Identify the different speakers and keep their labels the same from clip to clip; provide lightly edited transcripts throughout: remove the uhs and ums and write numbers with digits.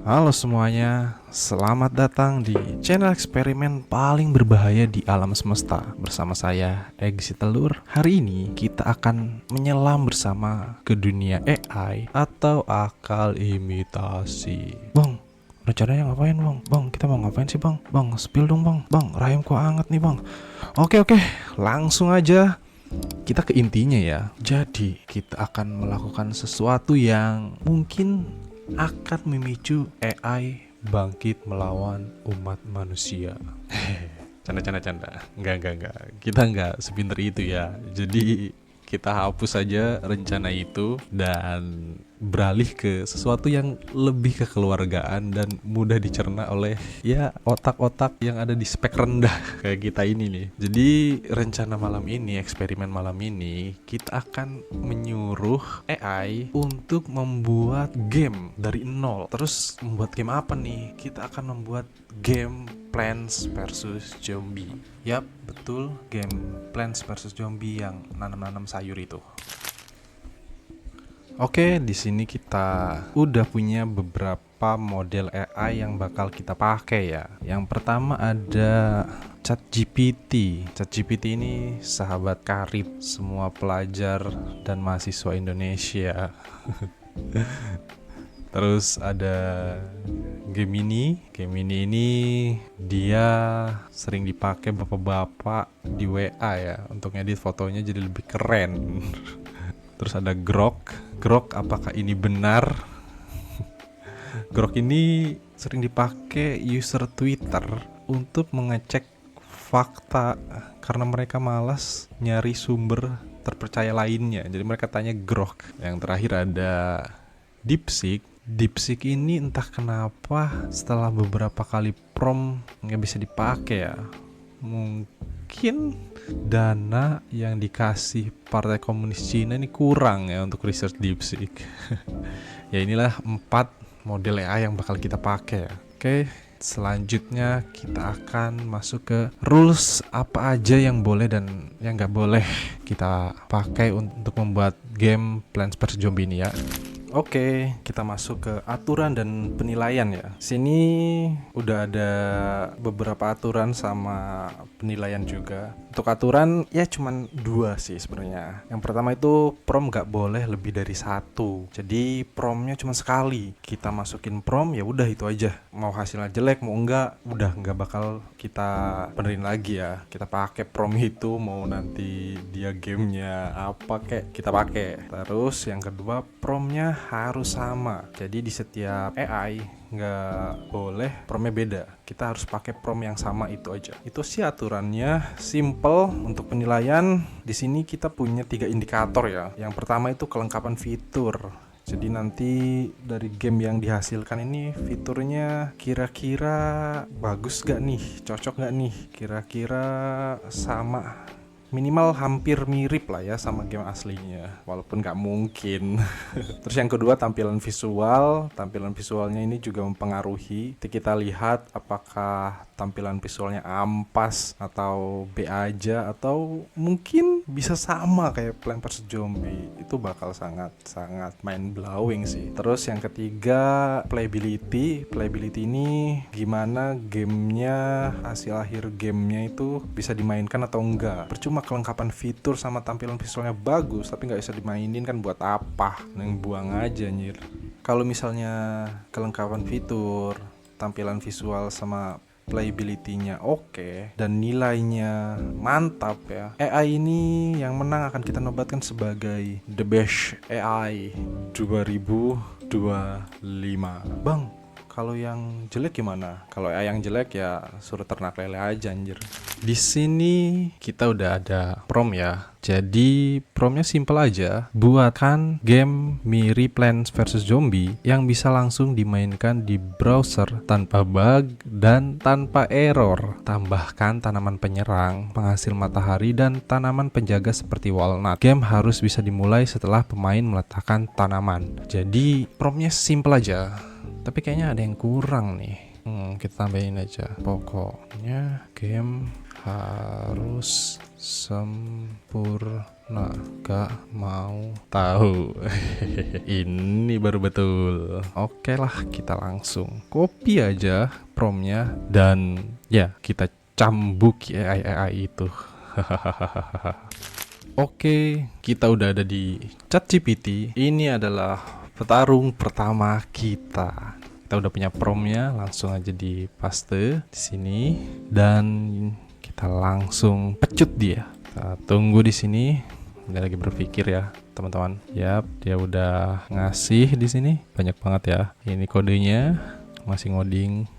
Speaker 1: Halo semuanya, selamat datang di channel eksperimen paling berbahaya di alam semesta. Bersama saya, Egg Telur. Hari ini kita akan menyelam bersama ke dunia AI atau akal imitasi. Bang, rencananya ngapain bang? Bang, kita mau ngapain sih bang? Bang, spill dong bang. Bang, rahim kok hangat nih bang. Oke, langsung aja kita ke intinya ya. Jadi kita akan melakukan sesuatu yang mungkin akan memicu AI bangkit melawan umat manusia. Canda. Enggak. Kita enggak sepinter itu ya. Jadi kita hapus saja rencana itu dan beralih ke sesuatu yang lebih kekeluargaan dan mudah dicerna oleh ya otak-otak yang ada di spek rendah kayak kita ini nih. Jadi rencana malam ini, eksperimen malam ini, kita akan menyuruh AI untuk membuat game dari nol. Terus membuat game apa nih? Kita akan membuat game Plants vs Zombie. Yap, betul, game Plants vs Zombie yang nanam-nanam sayur itu. Oke, di sini kita udah punya beberapa model AI yang bakal kita pakai ya. Yang pertama ada ChatGPT. ChatGPT ini sahabat karib semua pelajar dan mahasiswa Indonesia. Terus ada Gemini. Gemini ini dia sering dipakai bapak-bapak di WA ya untuk ngedit fotonya jadi lebih keren. Terus ada Grok. Grok apakah ini benar? Grok ini sering dipakai user Twitter untuk mengecek fakta karena mereka malas nyari sumber terpercaya lainnya. Jadi mereka tanya Grok. Yang terakhir ada DeepSeek. DeepSeek ini entah kenapa setelah beberapa kali prompt nggak bisa dipakai ya. Mungkin dana yang dikasih Partai Komunis Cina ini kurang ya untuk research DeepSeek. Ya inilah 4 model AI yang bakal kita pakai ya. Oke, selanjutnya kita akan masuk ke rules apa aja yang boleh dan yang nggak boleh kita pakai untuk membuat game Plants vs Zombie ini ya. Oke, kita masuk ke aturan dan penilaian ya. Sini udah ada beberapa aturan sama penilaian juga. Untuk aturan ya cuman 2 sih sebenarnya. Yang pertama itu prompt nggak boleh lebih dari 1. Jadi promptnya cuma sekali. Kita masukin prompt ya udah itu aja. Mau hasilnya jelek mau enggak, udah nggak bakal kita benerin lagi ya. Kita pakai prompt itu mau nanti dia gamenya apa kayak kita pakai. Terus yang kedua promptnya harus sama. Jadi di setiap AI nggak boleh promptnya beda. Kita harus pakai prompt yang sama itu aja. Itu sih aturannya, simple. Untuk penilaian di sini kita punya 3 indikator ya. Yang pertama itu kelengkapan fitur. Jadi nanti dari game yang dihasilkan ini fiturnya kira-kira bagus gak nih, cocok gak nih, kira-kira sama, minimal hampir mirip lah ya sama game aslinya, walaupun gak mungkin. Terus yang kedua tampilan visual. Tampilan visualnya ini juga mempengaruhi. Jadi kita lihat apakah tampilan visualnya ampas atau B aja atau mungkin bisa sama kayak Plants vs Zombie. Itu bakal sangat mind blowing sih. Terus yang ketiga playability. Playability ini gimana gamenya, hasil akhir gamenya itu bisa dimainkan atau enggak. Percuma kelengkapan fitur sama tampilan visualnya bagus tapi nggak bisa dimainin, kan buat apa? Neng buang aja nyir. Kalau misalnya kelengkapan fitur, tampilan visual sama playability-nya oke dan nilainya mantap ya, AI ini yang menang akan kita nobatkan sebagai the best AI 2025. Bang, kalau yang jelek gimana? Kalau yang jelek ya suruh ternak lele aja anjir. Di sini kita udah ada prompt ya. Jadi promptnya simple aja. Buatkan game mirip Plants vs Zombie yang bisa langsung dimainkan di browser tanpa bug dan tanpa error. Tambahkan tanaman penyerang, penghasil matahari, dan tanaman penjaga seperti walnut. Game harus bisa dimulai setelah pemain meletakkan tanaman. Jadi promptnya simple aja. Tapi kayaknya ada yang kurang nih. Kita tambahin aja. Pokoknya game harus sempurna Nah, gak mau tahu. Ini baru betul. Oke lah, kita langsung copy aja promptnya dan ya kita cambuk AI itu. Oke, kita udah ada di ChatGPT. Ini adalah petarung pertama kita. Kita udah punya promptnya, langsung aja di paste di sini dan kita langsung pecut dia. Kita tunggu di sini. Dia lagi berpikir ya, teman-teman. Yap, dia udah ngasih di sini. Banyak banget ya. Ini kodenya. Masih ngoding.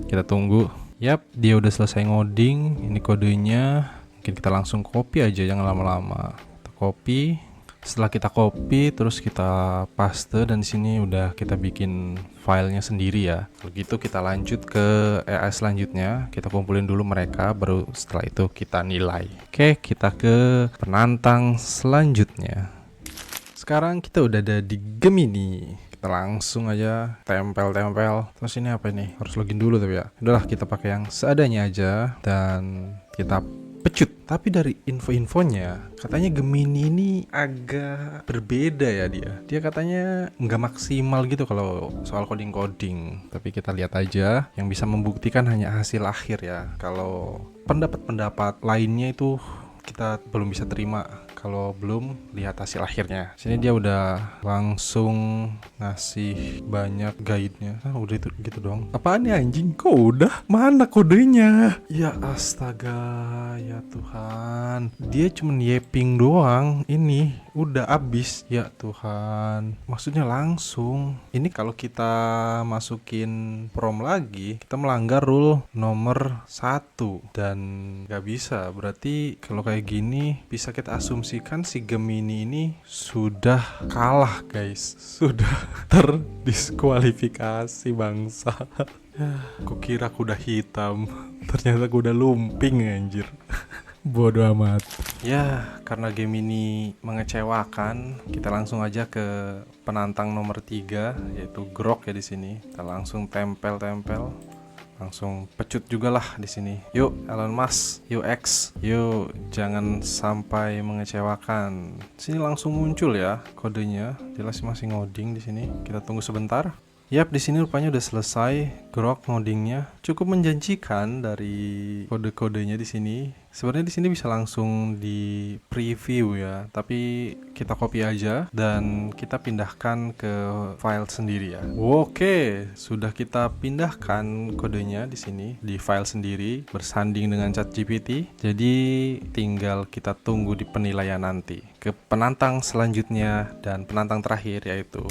Speaker 1: Kita tunggu. Yap, dia udah selesai ngoding. Ini kodenya. Mungkin kita langsung copy aja, jangan lama-lama. Kita copy. Setelah kita copy, terus kita paste dan di sini udah kita bikin filenya sendiri ya. Kalau gitu kita lanjut ke AI selanjutnya. Kita kumpulin dulu mereka, baru setelah itu kita nilai. Oke, kita ke penantang selanjutnya. Sekarang kita udah ada di Gemini. Kita langsung aja tempel. Terus ini apa ini? Harus login dulu tapi ya. Udahlah, kita pakai yang seadanya aja dan kita pecut. Tapi dari info-infonya katanya Gemini ini agak berbeda ya dia. Dia katanya nggak maksimal gitu kalau soal coding-coding. Tapi kita lihat aja, yang bisa membuktikan hanya hasil akhir ya. Kalau pendapat-pendapat lainnya itu kita belum bisa terima kalau belum lihat hasil akhirnya. Sini dia udah langsung ngasih banyak guide-nya. Udah itu gitu dong. Apaan nih anjing? Kok udah? Mana kodenya? Ya astaga, ya Tuhan. Dia cuman yeping doang. Ini udah abis. Ya Tuhan. Maksudnya langsung. Ini kalau kita masukin prompt lagi, kita melanggar rule nomor 1 dan gak bisa. Berarti kalau kayak gini bisa kita asumsikan si Gemini ini sudah kalah guys. Sudah terdiskualifikasi bangsa. Kukira kuda hitam, ternyata kuda lumping anjir. Bodoh amat. Ya, karena Gemini mengecewakan, kita langsung aja ke penantang nomor 3 yaitu Grok ya di sini. Kita langsung tempel. Langsung pecut juga lah di sini. Yuk Elon Musk, yuk X, yuk jangan sampai mengecewakan. Sini langsung muncul ya kodenya. Jelas masih ngoding di sini. Kita tunggu sebentar. Yap, di sini rupanya udah selesai Grok ngodingnya. Cukup menjanjikan dari kode-kodenya di sini. Sebenarnya di sini bisa langsung di preview ya, tapi kita copy aja dan kita pindahkan ke file sendiri ya. Oke, sudah kita pindahkan kodenya di sini di file sendiri bersanding dengan ChatGPT. Jadi tinggal kita tunggu di penilaian nanti ke penantang selanjutnya dan penantang terakhir yaitu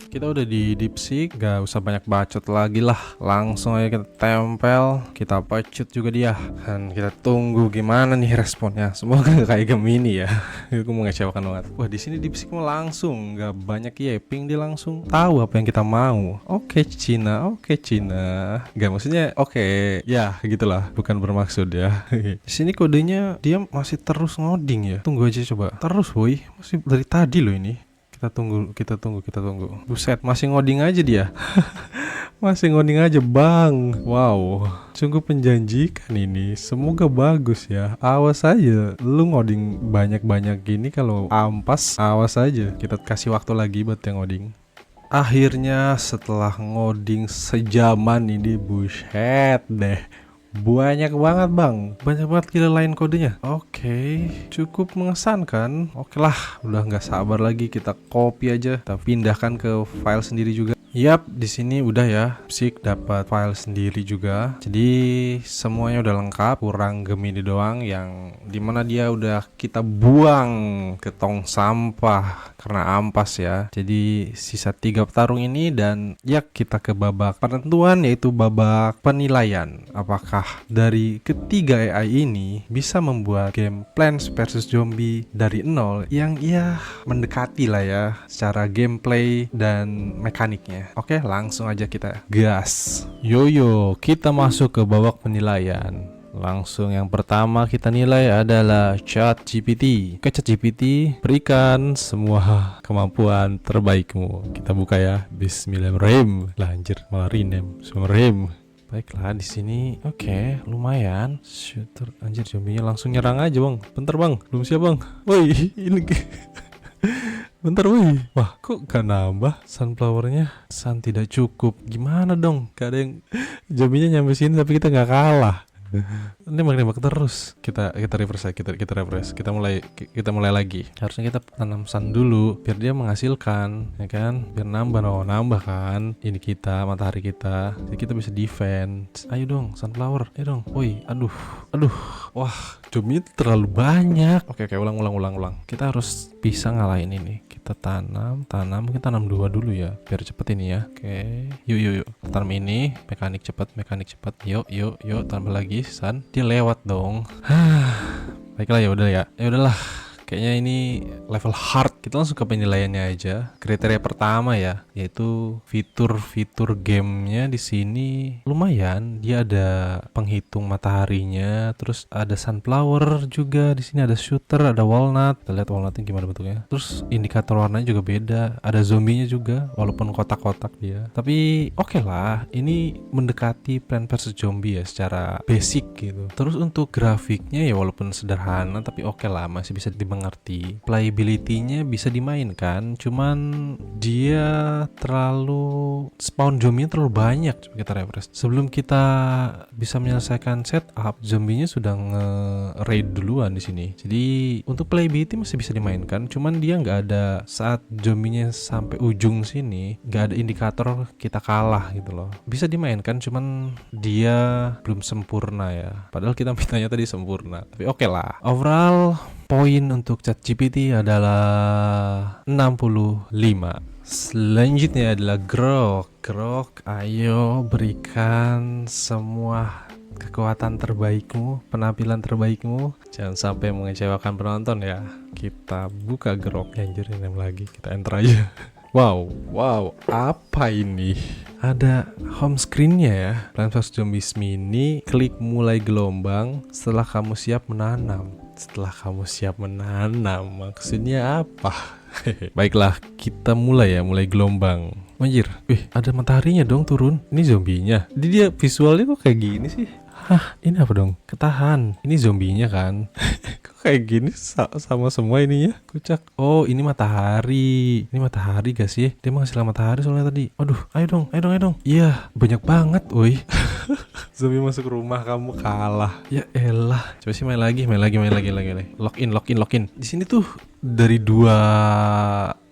Speaker 1: kita udah di DeepSeek, gak usah banyak bacot lagi lah. Langsung aja kita tempel, kita pecut juga dia. Dan kita tunggu gimana nih responnya. Semoga gak kayak Gemini ya. Itu mengecewakan banget. Wah, di sini DeepSeek mau langsung, gak banyak yeping, dia langsung tahu apa yang kita mau. Oke Cina. Gak maksudnya oke. Ya, gitulah. Bukan bermaksud ya. Di sini kodenya dia masih terus ngoding ya. Tunggu aja coba. Terus boy, masih dari tadi loh ini. Kita tunggu. Buset, masih ngoding aja dia. Masih ngoding aja bang. Wow, cukup menjanjikan ini. Semoga bagus ya. Awas aja, lu ngoding banyak-banyak gini kalau ampas, awas aja. Kita kasih waktu lagi buat yang ngoding. Akhirnya setelah ngoding sejaman ini, buset deh. Banyak banget bang, banyak banget gila lain kodenya. Oke, cukup mengesankan. Oke lah, udah nggak sabar lagi, kita copy aja, kita pindahkan ke file sendiri juga. Yap, di sini udah ya, DeepSeek dapat file sendiri juga. Jadi semuanya udah lengkap, kurang Gemini doang yang dimana dia udah kita buang ke tong sampah karena ampas ya. Jadi sisa 3 petarung ini dan ya kita ke babak penentuan yaitu babak penilaian. Apakah dari ketiga AI ini bisa membuat game Plants vs Zombie dari nol yang ya mendekati lah ya secara gameplay dan mekaniknya. Oke, langsung aja kita gas. Yo, kita masuk ke babak penilaian. Langsung yang pertama kita nilai adalah ChatGPT. Oke, ChatGPT, berikan semua kemampuan terbaikmu. Kita buka ya. Bismillahirrahmanirrahim. Lah anjir, malah rename. Bismillahirrahmanirrahim. Baiklah, di sini oke, lumayan. Shooter, anjir, zombinya langsung nyerang aja, Bang. Bentar, Bang. Belum siap, Bang. Woi, ini bentar, woi. Wah, kok gak nambah sunflowernya? Sun tidak cukup. Gimana dong? Gak ada yang zombinya nyampe sini tapi kita gak kalah. Nembak terus. Kita reverse, kita reverse. Kita mulai lagi. Harusnya kita tanam sun dulu biar dia menghasilkan, ya kan? Biar nambah kan. Ini kita, matahari kita. Jadi kita bisa defense. Ayo dong, sunflower. Ayo dong. Woi, aduh. Wah, zombie terlalu banyak. Oke, ulang. Kita harus bisa ngalahin ini. Kita tanam. Mungkin tanam 2 dulu ya, biar cepet ini ya. Oke. Yuk. Tanam ini, mekanik cepet. Yuk, tambah lagi. San, dia lewat dong. Baiklah, ya udahlah. Kayaknya ini level hard. Kita langsung ke penilaiannya aja. Kriteria pertama ya, yaitu fitur gamenya di sini lumayan. Dia ada penghitung mataharinya, terus ada sunflower juga di sini, ada shooter, ada walnut. Kita lihat walnutnya gimana bentuknya. Terus indikator warnanya juga beda. Ada zombinya juga, walaupun kotak-kotak dia. Tapi oke lah, ini mendekati Plants vs Zombie ya secara basic gitu. Terus untuk grafiknya ya walaupun sederhana, tapi oke lah, masih bisa dimengerti. Playability-nya bisa dimainkan, cuman dia terlalu spawn zombie-nya terlalu banyak. Coba kita refresh. Sebelum kita bisa menyelesaikan setup, zombinya sudah nge-raid duluan di sini. Jadi untuk playability masih bisa dimainkan, cuman dia nggak ada saat zombinya sampai ujung sini, nggak ada indikator kita kalah gitu loh. Bisa dimainkan, cuman dia belum sempurna ya. Padahal kita mintanya tadi sempurna. Tapi oke lah. Overall poin untuk ChatGPT adalah 65. Selanjutnya adalah Grok, ayo berikan semua kekuatan terbaikmu, penampilan terbaikmu. Jangan sampai mengecewakan penonton ya. Kita buka Grok, anjir, ini lagi. Kita enter aja. Wow, apa ini? Ada home screen-nya ya. Plants vs Zombies Mini, klik mulai gelombang setelah kamu siap menanam. Maksudnya apa? Baiklah, kita mulai gelombang. Anjir, ada mataharinya dong turun. Ini zombinya. Jadi dia visualnya kok kayak gini sih? Hah, ini apa dong? Ketahan. Ini zombinya kan? Kok kayak gini sama semua ininya? Kocak. Oh, ini matahari. Ini matahari gak sih? Dia menghasilkan matahari soalnya tadi. Aduh, ayo dong. Iya, banyak banget, woi. Zombie masuk rumah, kamu kalah. Ya elah. Coba sih main lagi. Login. Di sini tuh dari 2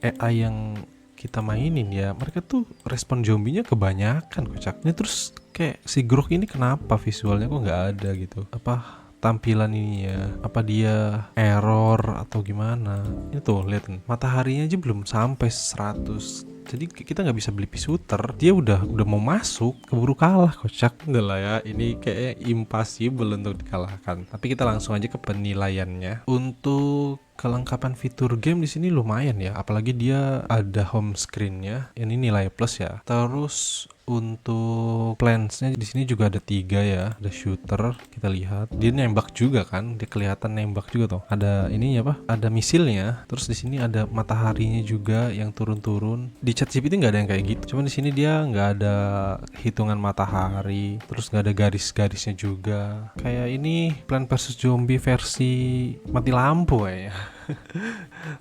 Speaker 1: AI yang kita mainin ya, mereka tuh respon zombinya kebanyakan, kocak. Ini terus kayak si Grok ini kenapa visualnya kok nggak ada gitu? Apa tampilan ini ya? Apa dia error atau gimana? Ini tuh lihat, mataharinya aja belum sampai 100. Jadi kita nggak bisa beli shooter, dia udah mau masuk, keburu kalah, kocak. Udah lah ya, ini kayak impossible untuk dikalahkan. Tapi kita langsung aja ke penilaiannya. Untuk kelengkapan fitur game di sini lumayan ya, apalagi dia ada home screen-nya. Ini nilai plus ya. Terus untuk plants-nya di sini juga ada 3 ya. Ada shooter, kita lihat. Dia nembak juga kan? Dia kelihatan nembak juga tuh. Ada ininya apa? Ada misilnya. Terus di sini ada mataharinya juga yang turun-turun. Di ChatGPT nggak ada yang kayak gitu. Cuman di sini dia nggak ada hitungan matahari. Terus nggak ada garis-garisnya juga. Kayak ini Plants vs Zombie versi mati lampu kayaknya.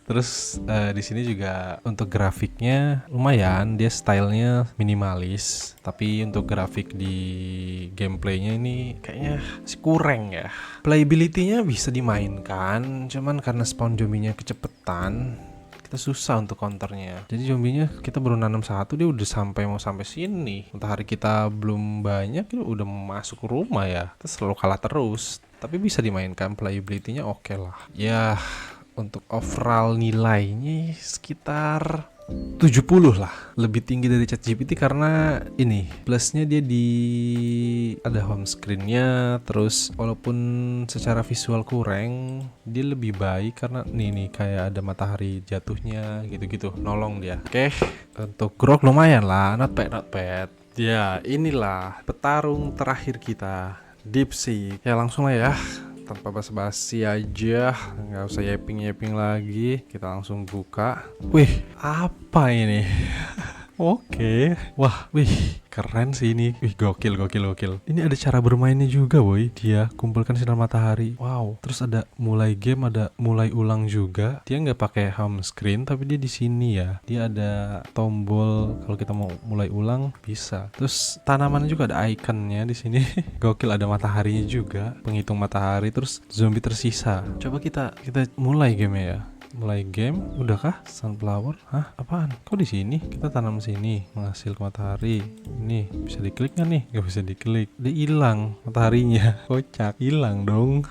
Speaker 1: Terus di sini juga untuk grafiknya lumayan, dia stylenya minimalis, tapi untuk grafik di gameplaynya ini kayaknya masih kurang ya. Playability-nya bisa dimainkan, cuman karena spawn zombinya kecepetan, kita susah untuk counternya. Jadi zombinya kita baru nanam 1, dia udah mau sampai sini. Matahari kita belum banyak, dia udah masuk rumah ya. Kita selalu kalah terus. Tapi bisa dimainkan, playability-nya oke lah. Ya, untuk overall nilainya sekitar 70 lah. Lebih tinggi dari ChatGPT karena ini plusnya dia ada home screen-nya. Terus walaupun secara visual kurang, dia lebih baik karena nih kayak ada matahari jatuhnya gitu-gitu, nolong dia. Oke, untuk Grok lumayan lah, not bad. Ya, inilah petarung terakhir kita, DeepSeek. Ya langsung lah ya, tanpa basa-basi aja, nggak usah yaping lagi, kita langsung buka. Wih, apa ini? Oke. Wah, wih, keren sih ini. Wih, gokil, gokil, gokil. Ini ada cara bermainnya juga, boy. Dia kumpulkan sinar matahari. Wow. Terus ada mulai game, ada mulai ulang juga. Dia nggak pakai home screen, tapi dia di sini ya. Dia ada tombol kalau kita mau mulai ulang bisa. Terus tanaman juga ada ikonnya di sini. Gokil, ada mataharinya juga. Penghitung matahari. Terus zombie tersisa. Coba kita mulai game ya. Mulai game, udahkah? Sunflower? Hah? Apaan? Kok di sini? Kita tanam sini, menghasilkan matahari. Ini bisa diklik nggak nih? Gak bisa diklik. Dia hilang mataharinya. Kocak, hilang dong.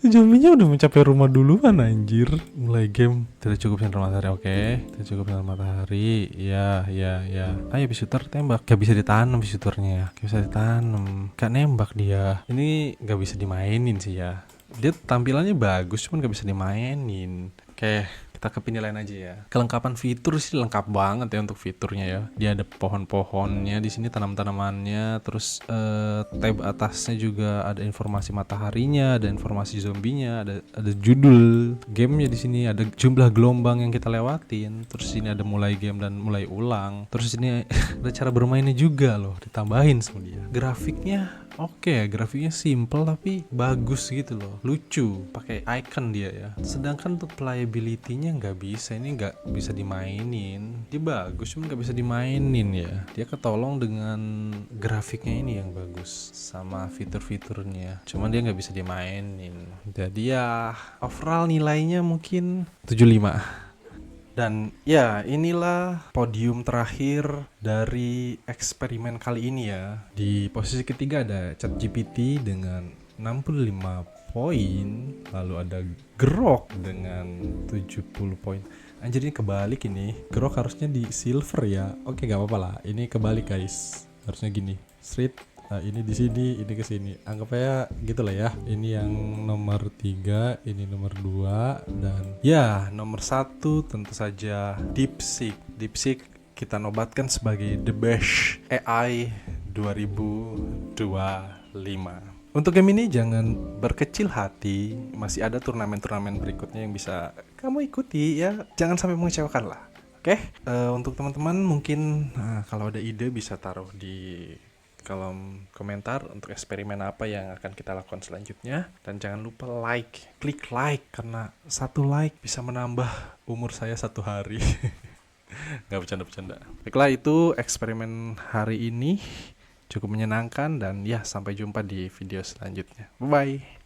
Speaker 1: Zombinya udah mencapai rumah duluan anjir. Mulai game, tidak cukup sinar matahari. Oke, tidak cukup sinar matahari. Ya. Ayo shooter tembak. Gak bisa ditanam shooternya. Gak bisa ditanam. Gak nembak dia. Ini gak bisa dimainin sih ya. Dia tampilannya bagus, cuman gak bisa dimainin. Oke, kita ke penilaian aja ya. Kelengkapan fitur sih lengkap banget ya untuk fiturnya ya. Dia ada pohon-pohonnya di sini, tanam-tanamannya, terus tab atasnya juga ada informasi mataharinya, ada informasi zombinya, ada judul gamenya di sini, ada jumlah gelombang yang kita lewatin. Terus sini ada mulai game dan mulai ulang. Terus ini ada cara bermainnya juga loh, ditambahin sama dia. Grafiknya oke, grafiknya simple tapi bagus gitu loh, lucu, pakai icon dia ya. Sedangkan untuk playability-nya nggak bisa, ini nggak bisa dimainin. Dia bagus, cuma nggak bisa dimainin ya. Dia ketolong dengan grafiknya ini yang bagus sama fitur-fiturnya. Cuman dia nggak bisa dimainin. Jadi ya overall nilainya mungkin 75. Dan ya inilah podium terakhir dari eksperimen kali ini ya. Di posisi ketiga ada ChatGPT dengan 65 poin. Lalu ada Grok dengan 70 poin. Anjir, ini kebalik ini. Grok harusnya di silver ya. Oke, gak apa-apa lah. Ini kebalik guys. Harusnya gini. Street. Nah, ini di sini, ini ke sini. Anggap aja gitu lah ya. Ini yang nomor 3, ini nomor 2, dan ya nomor 1 tentu saja DeepSeek. DeepSeek kita nobatkan sebagai the best AI 2025. Untuk game ini jangan berkecil hati, masih ada turnamen-turnamen berikutnya yang bisa kamu ikuti ya. Jangan sampai mengecewakan lah. Oke, untuk teman-teman mungkin kalau ada ide bisa taruh di kolom komentar untuk eksperimen apa yang akan kita lakukan selanjutnya. Dan jangan lupa klik like, karena 1 like bisa menambah umur saya 1 hari. Gak bercanda-bercanda. Baiklah, itu eksperimen hari ini cukup menyenangkan, dan ya sampai jumpa di video selanjutnya. Bye bye.